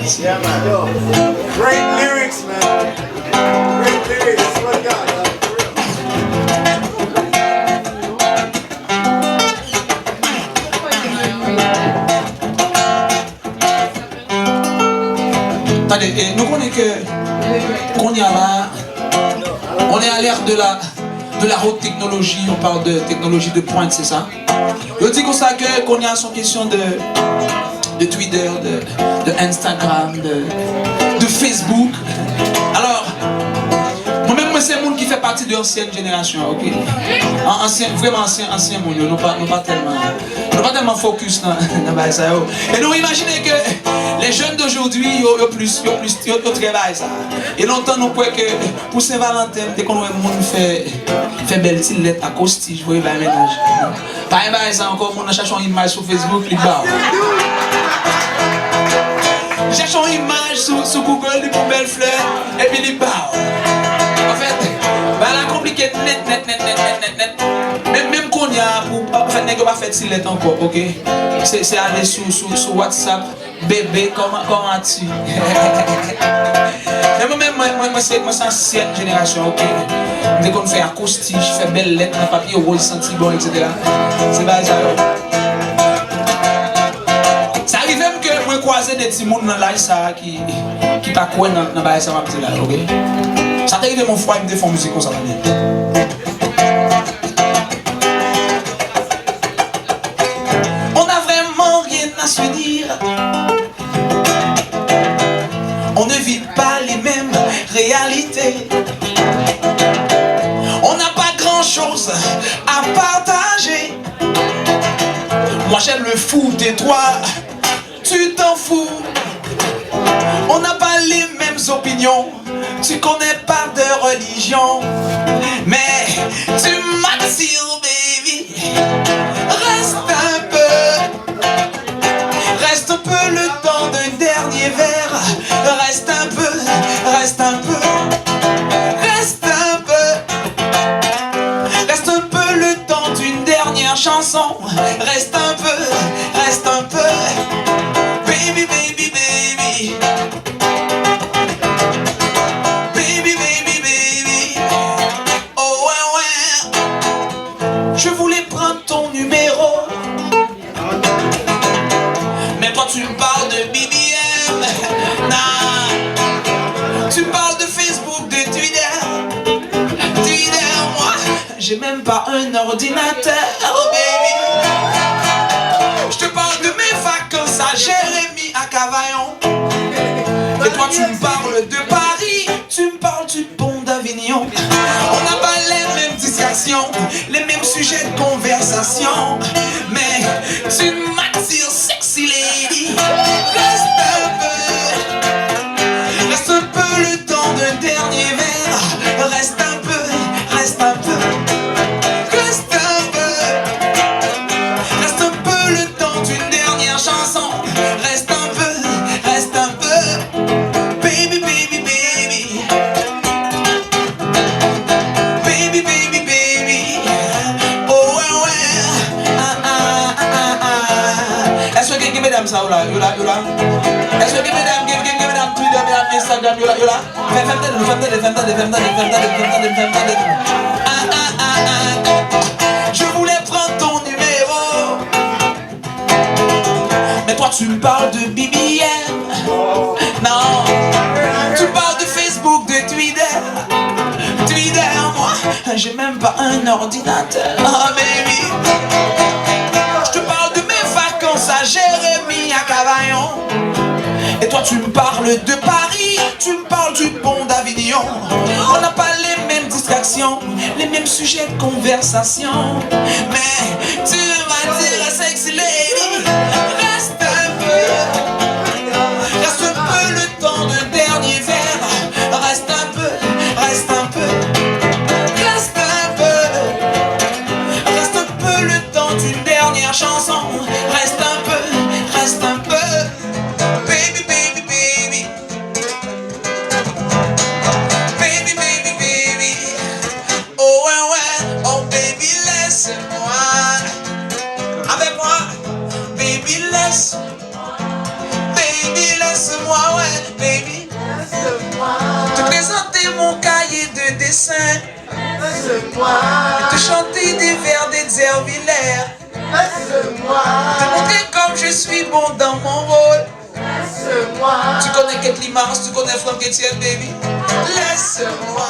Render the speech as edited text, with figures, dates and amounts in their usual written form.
Yeah, man. Yo, great lyrics, man. Great lyrics. Swear to God, for real. Attendez, nous connaissons qu'on y a là, on est à l'ère de la haute technologie, on parle de technologie de pointe, c'est ça? Je dis comme ça qu'on y a son question de Twitter, de Instagram, de Facebook. Alors, moi-même, c'est un monde qui fait partie de l'ancienne génération, ok? Vraiment ancien monde, nous pas tellement focus dans ça. Et nous imaginez que les jeunes d'aujourd'hui, ils travaillent ça. Et longtemps, nous croyons que pour Saint-Valentin, dès qu'on voit un monde fait belle petite lettre à costiche, vous voyez, il va ménage. Pas ça encore, on cherche une image sur Facebook, il va. Cherche une image sur Google, il pour belle fleur, et puis il part. En fait, la compliquée net. Même qu'on y a, en fait, n'est-ce pas fait si lettre encore, ok? C'est aller sur WhatsApp, bébé, comment tu? Moi, c'est ancienne génération, ok? Dès qu'on fait acoustique, je fais belle lettre, un papier rose, senti bon, etc. C'est pas ça. Ça arrive même que moi croiser des petits monde dans l'âge ça qui pas quoi dans bail ça m'a dit là, ok? Ça t'arrive mon frère me fait musique comme ça. On n'a vraiment rien à se dire. On ne vit pas les mêmes réalités. On n'a pas grand chose à partager. Moi j'aime le foot et toi tu t'en fous. On n'a pas les mêmes opinions. Tu connais pas de religion. Mais tu m'attires, baby. Reste un peu. Reste un peu le temps d'un dernier verre. Reste un peu. Reste un peu. Reste un peu. Reste un peu le temps d'une dernière chanson. Reste un peu. Reste un peu. Baby, baby, baby. Baby, baby, baby. Oh ouais, ouais. Je voulais prendre ton numéro. Mais toi tu me parles de BBM. Nah. Tu parles de Facebook, de Twitter. Twitter, moi, j'ai même pas un ordinateur. Oh baby. Je te parle de mes vacances à Jérémy, à Cavaillon. Et toi tu me parles de Paris, tu me parles du pont d'Avignon. On n'a pas les mêmes distractions, les mêmes sujets de conversation. Mais tu m'attires, sexy lady. Reste un peu. Reste un peu le temps d'un dernier verre. Reste un peu, reste un peu. Reste un peu. Reste un peu le temps d'une dernière chanson. Reste un peu, reste un peu. Baby, baby, baby. Baby, baby, baby. Oh ouais, ouais. Est-ce que mesdames ça ou là? Est-ce que mesdames, mesdames Twitter, mesdames Instagram, you là? Je voulais prendre ton numéro. Mais toi tu me parles de BBM. Non. Tu parles de Facebook, de Twitter. Twitter, moi, j'ai même pas un ordinateur. Oh baby. Je te parle de mes vacances à Jérémy, à Cavaillon. Et toi tu me parles de Paris, tu me parles du pont d'Avignon. On n'a pas les mêmes distractions, les mêmes sujets de conversation. Mais tu m'attires, sexy lady. Reste un peu. Reste un peu le temps d'un dernier verre. Reste un peu, reste un peu. Reste un peu. Reste un peu le temps d'une dernière chanson. Reste un peu, reste un peu. Baby, baby, baby. Baby, baby, baby. Oh ouais, ouais. Oh baby, laisse-moi. Avec moi. Laisse-moi. Te chanter des vers d'Edzerviller. Laisse-moi. Te montrer comme je suis bon dans mon rôle. Laisse-moi. Tu connais Kathleen Mars, tu connais Franck Etienne, baby. Laisse-moi.